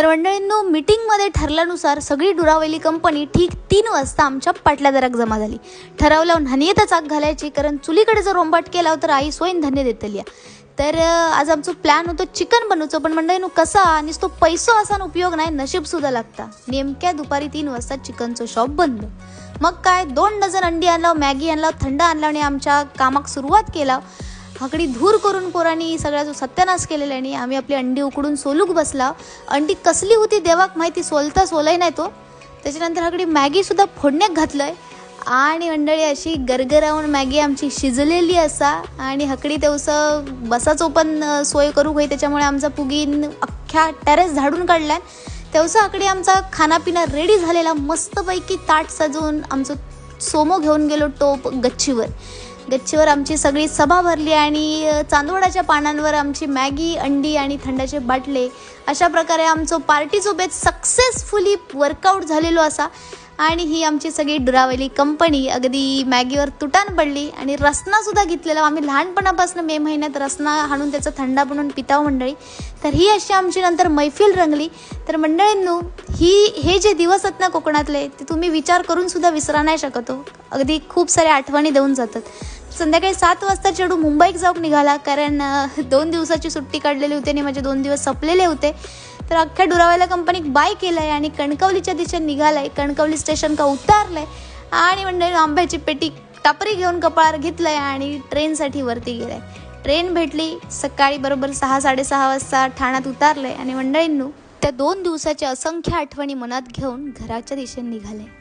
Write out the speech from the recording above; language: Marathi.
तर मंडळींनो, मीटिंगमध्ये ठरल्यानुसार सगळी डुरावेली कंपनी ठीक 3 वाजता आमच्या पाटल्यादाराक जमा झाली. ठरवलं न्हाणयेतच आग घालायची, कारण चुलीकडे जर रोंबाट केला तर आई सोयीन धान्य देतली. तर आज आमचं प्लॅन होतं चिकन बनवचं, पण मंडळींनो कसा आणि तो पैसो असा उपयोग नाही, नशीब सुद्धा लागता. नेमक्या दुपारी 3 वाजता चिकनचं शॉप बंद. मग काय 2 डझन अंडी आणलं, मॅगी आणलं, थंड आणलं आणि आमच्या कामाक सुरुवात केला. हकडी धूर करून पोरांनी सगळ्या जो सत्यानाश केलेला आणि आम्ही आपली अंडी उकडून सोलूक बसला. अंडी कसली होती देवाक माहिती, सोलय नाही तो. त्याच्यानंतर हकडी मॅगीसुद्धा फोडण्यात घातलंय आणि मंडळी अशी गरगरावून मॅगी आमची शिजलेली असा आणि हकडी तेवसं बसाचो पण सोय करू होई. त्याच्यामुळे आमचा पुगीन अख्ख्या टेरेस झाडून काढलाय. तेवसा हकडी आमचा खानापिना रेडी झालेला. मस्तपैकी ताट सजवून आमचं सोमो घेऊन गेलो टोप गच्चीवर आमची सगळी सभा भरली आणि चांदवडाच्या पानांवर आमची मॅगी, अंडी आणि थंडाचे बाटले, अशा प्रकारे आमचं पार्टीचो बेत सक्सेसफुली वर्कआउट झालेलो असा. आणि ही आमची सगळी डुरावेली कंपनी अगदी मॅगीवर तुटान पडली. आणि रसनासुद्धा घेतलेला. आम्ही लहानपणापासून मे महिन्यात रसना हाणून त्याचा थंडा बनवून पिताव मंडळी. तर ही अशी आमची नंतर मैफिल रंगली. तर मंडळींनो, हे जे दिवस आहेत ना कोकणातले, ते तुम्ही विचार करून सुद्धा विसरा नाही शकत हो. अगदी खूप साऱ्या आठवणी देऊन जातात. संध्याकाळी 7 वाजता चेडू मुंबईत जाऊक निघाला, कारण 2 दिवसाची सुट्टी काढलेली होती आणि माझे 2 दिवस संपलेले होते. तर अख्ख्या डुरावेला कंपनीक बाय केलं आहे आणि कणकवलीच्या दिशेने निघालं आहे. कणकवली स्टेशन का उतारलं आहे आणि मंडळी आंब्याची पेटी टापरी घेऊन कपाळावर घेतलं आहे आणि ट्रेनसाठी वरती गेलं आहे. ट्रेन भेटली सकाळी बरोबर 6-6:30 वाजता ठाण्यात उतारलं आहे आणि मंडळींनो, त्या 2 दिवसाच्या असंख्य आठवणी मनात घेऊन घराच्या दिशेने निघाले.